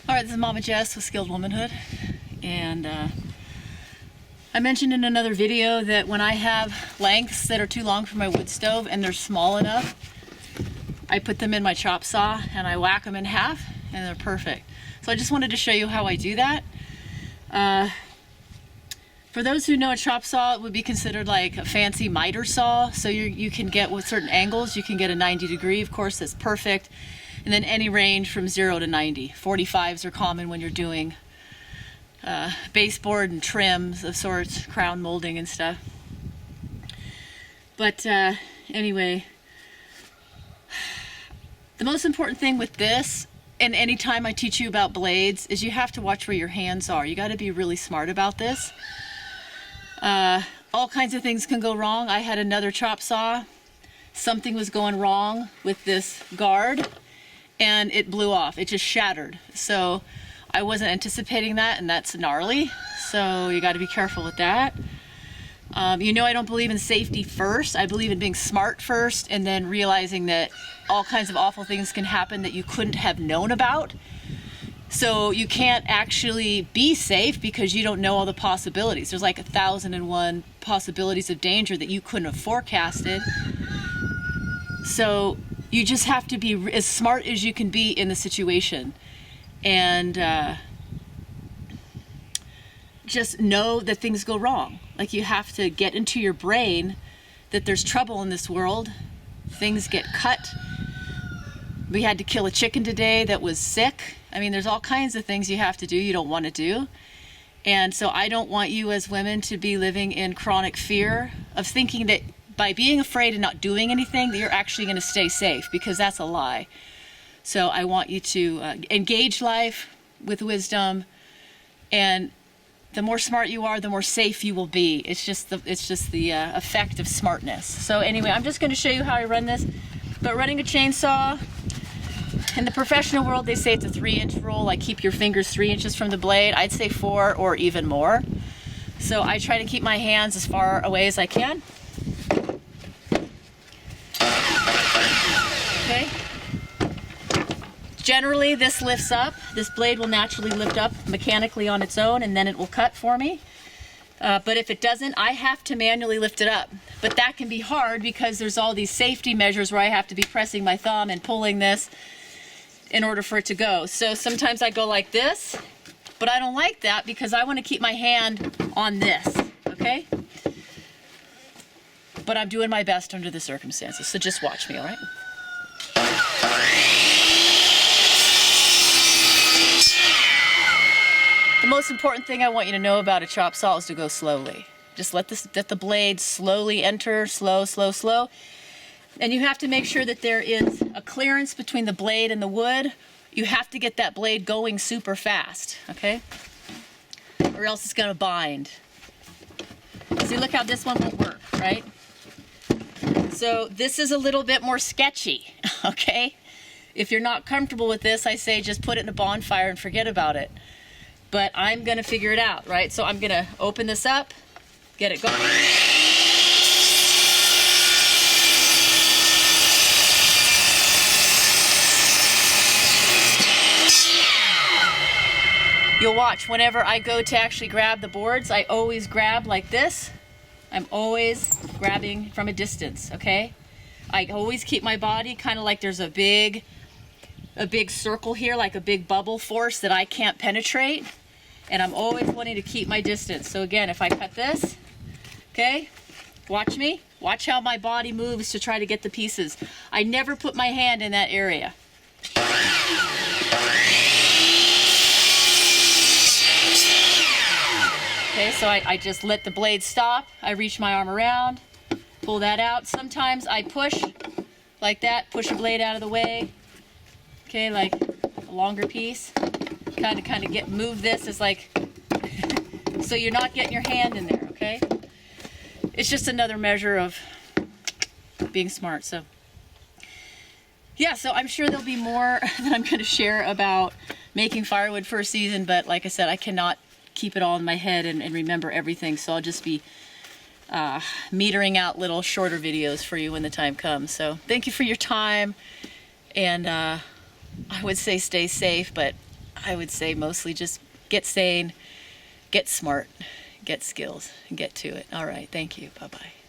Alright, this is Mama Jess with Skilled Womanhood, and I mentioned in another video that when I have lengths that are too long for my wood stove and they're small enough, I put them in my chop saw and I whack them in half and they're perfect. So I just wanted to show you how I do that. For those who know a chop saw, it would be considered like a fancy miter saw, so you can get with certain angles, you can get a 90 degree, of course, that's perfect. And then any range from 0 to 90. 45s are common when you're doing baseboard and trims of sorts, crown molding and stuff. But anyway, the most important thing with this, and anytime I teach you about blades, is you have to watch where your hands are. You got to be really smart about this. All kinds of things can go wrong. I had another chop saw. Something was going wrong with this guard, and it blew off. It just shattered. So I wasn't anticipating that, and that's gnarly. So you got to be careful with that. You know, I don't believe in safety first. I believe in being smart first, and then realizing that all kinds of awful things can happen that you couldn't have known about. So you can't actually be safe because you don't know all the possibilities. There's like 1,001 possibilities of danger that you couldn't have forecasted. So you just have to be as smart as you can be in the situation, and just know that things go wrong. Like, you have to get into your brain that there's trouble in this world. Things get cut. We had to kill a chicken today that was sick. I mean, there's all kinds of things you have to do you don't want to do. And so I don't want you as women to be living in chronic fear of thinking that by being afraid and not doing anything that you're actually going to stay safe, because that's a lie. So I want you to engage life with wisdom, and the more smart you are, the more safe you will be. It's just the effect of smartness. So anyway, I'm just going to show you how I run this. But running a chainsaw, in the professional world, they say it's a 3-inch rule, like keep your fingers 3 inches from the blade. I'd say 4 or even more. So I try to keep my hands as far away as I can. Okay. Generally, this lifts up. This blade will naturally lift up mechanically on its own, and then it will cut for me. But if it doesn't, I have to manually lift it up. But that can be hard because there's all these safety measures where I have to be pressing my thumb and pulling this in order for it to go. So sometimes I go like this, but I don't like that because I want to keep my hand on this, okay? But I'm doing my best under the circumstances, so just watch me, all right? The most important thing I want you to know about a chop saw is to go slowly. Just let the blade slowly enter, slow, slow, slow. And you have to make sure that there is a clearance between the blade and the wood. You have to get that blade going super fast, okay? Or else it's gonna bind. See, look how this one won't work, right? So this is a little bit more sketchy, okay? If you're not comfortable with this, I say just put it in a bonfire and forget about it. But I'm gonna figure it out, right? So I'm gonna open this up, get it going. You'll watch, whenever I go to actually grab the boards, I always grab like this. I'm always grabbing from a distance, okay? I always keep my body kind of like there's a big circle here, like a big bubble force that I can't penetrate. And I'm always wanting to keep my distance. So again, if I cut this, okay, watch me. Watch how my body moves to try to get the pieces. I never put my hand in that area. Okay, so I just let the blade stop. I reach my arm around, pull that out. Sometimes I push like that, push a blade out of the way. Okay, like a longer piece. Kind of move this as like, so you're not getting your hand in there, okay? It's just another measure of being smart. So yeah, so I'm sure there'll be more that I'm going to share about making firewood for a season, but like I said, I cannot keep it all in my head and remember everything, so I'll just be metering out little shorter videos for you when the time comes. So thank you for your time, and I would say stay safe, but I would say mostly just get sane, get smart, get skills, and get to it. All right. Thank you. Bye-bye.